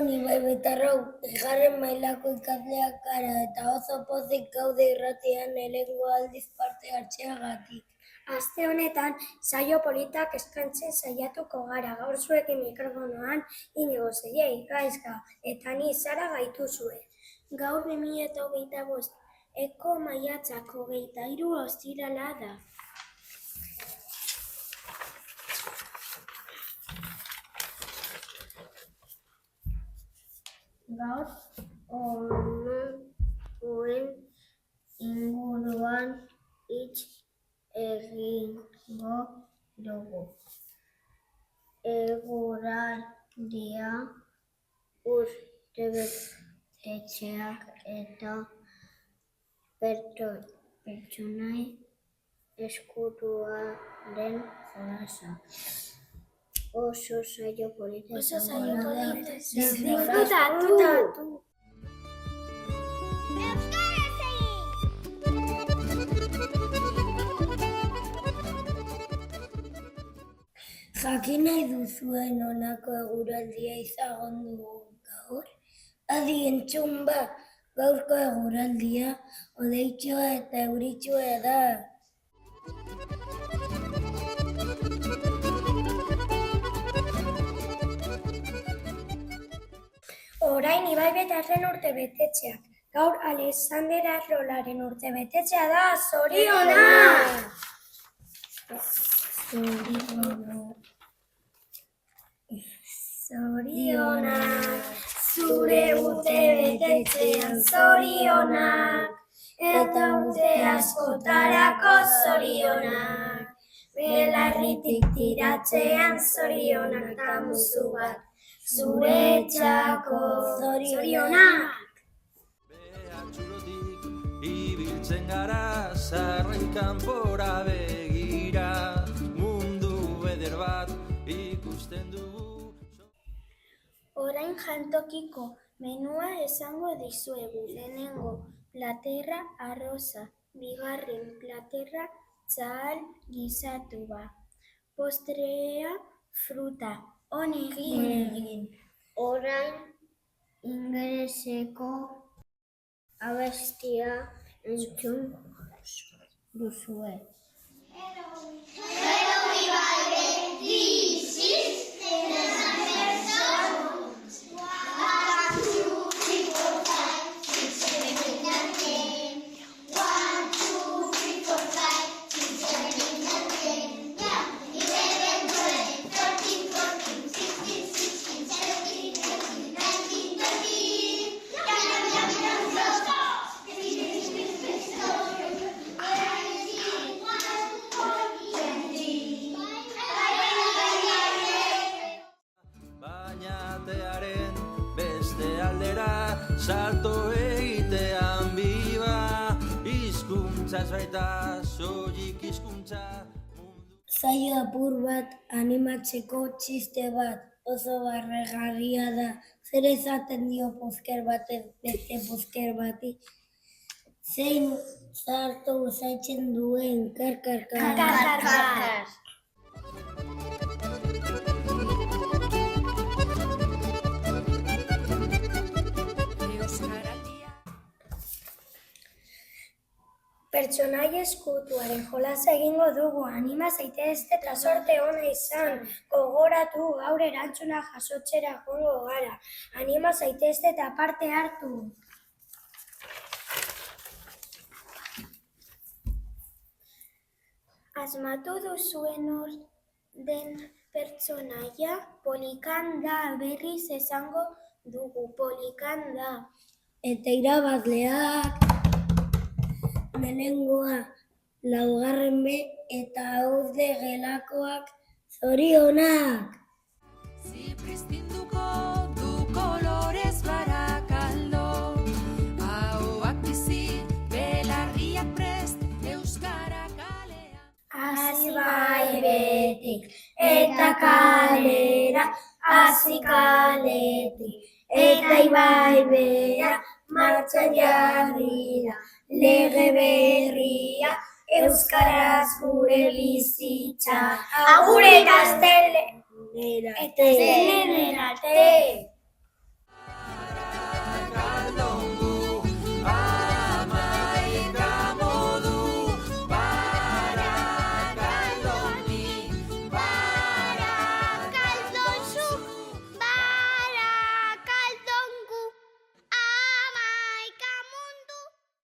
Ibai Betarrau, bigarren mailako ikasleak gara eta oso pozik gaude irratian lehenengo aldiz parte hartzeagatik. Aste honetan, saio politak eskaintzen saiatuko gara. Gaur zuekin mikrofonoan Inigo Zellei, Gaizka eta ni Sara gaituzue. Gaur 2025 eko maiatzak 23 ostirala da. Gaur honen inguruan hitz egingo dugu. Eguraldia, urtebetetzeak eta pertsonai eskutuaren jolasa. Oso saio polita izango da. Disfrutatu! Jakin nahi duzuen honako eguraldia izango dugu gaur? Adi entzun ba, gaurko eguraldia hodeitsua eta euritsua da. Orain Ibai Betarren urtebetetzeak. Gaur Alexander Arrolaren urtebetetzea da. Zorionak! Zorionak, zure urtebetetzean zorionak, eta urte askotarako zorionak. Belarritik tiratzean zorionak eta musu bat. Zuretzako zorionak! Behatxulotik ibiltzen gara, zarren kanpora begira, mundu eder bat ikusten dugu. Orain jantokiko menua esango dizuegu. Lehenengo platerra arroza, bigarren platerra txahal gisatua, postrea fruta. On egin! Orain ingeleseko abestia entzun duzue. Bainatearen beste aldera, salto egitean biba, hizkuntzaz baita, soilik hizkuntza. Saio apur bat animatzeko txiste bat oso barregarria da. Zer esaten dio pozker batek beste pozker bati? Zein zarto usaitzen duen karkarkar. Pertsonai eskutuaren jolasa egingo dugu. Anima zaitezte eta sorte ona izan. Gogoratu, gaur erantzuna jasotzera joango gara. Anima zaitezte eta parte hartu. Asmatu duzuen den pertsonaia polikan da. Berriz esango dugu, polikan da. Eta irabazleak lehenengoa, laugarren B eta haude gelakoak zorionak! Zipristinduko du kolorez barakaldo, ahoak bizi, belarriak prest, euskara kalean. Hasi bai betik eta kalera, hasi kaletik eta Ibai bera, martxan jarri da. Lege berria, euskaraz gure bizitza. Agure gaztele! Eta arte!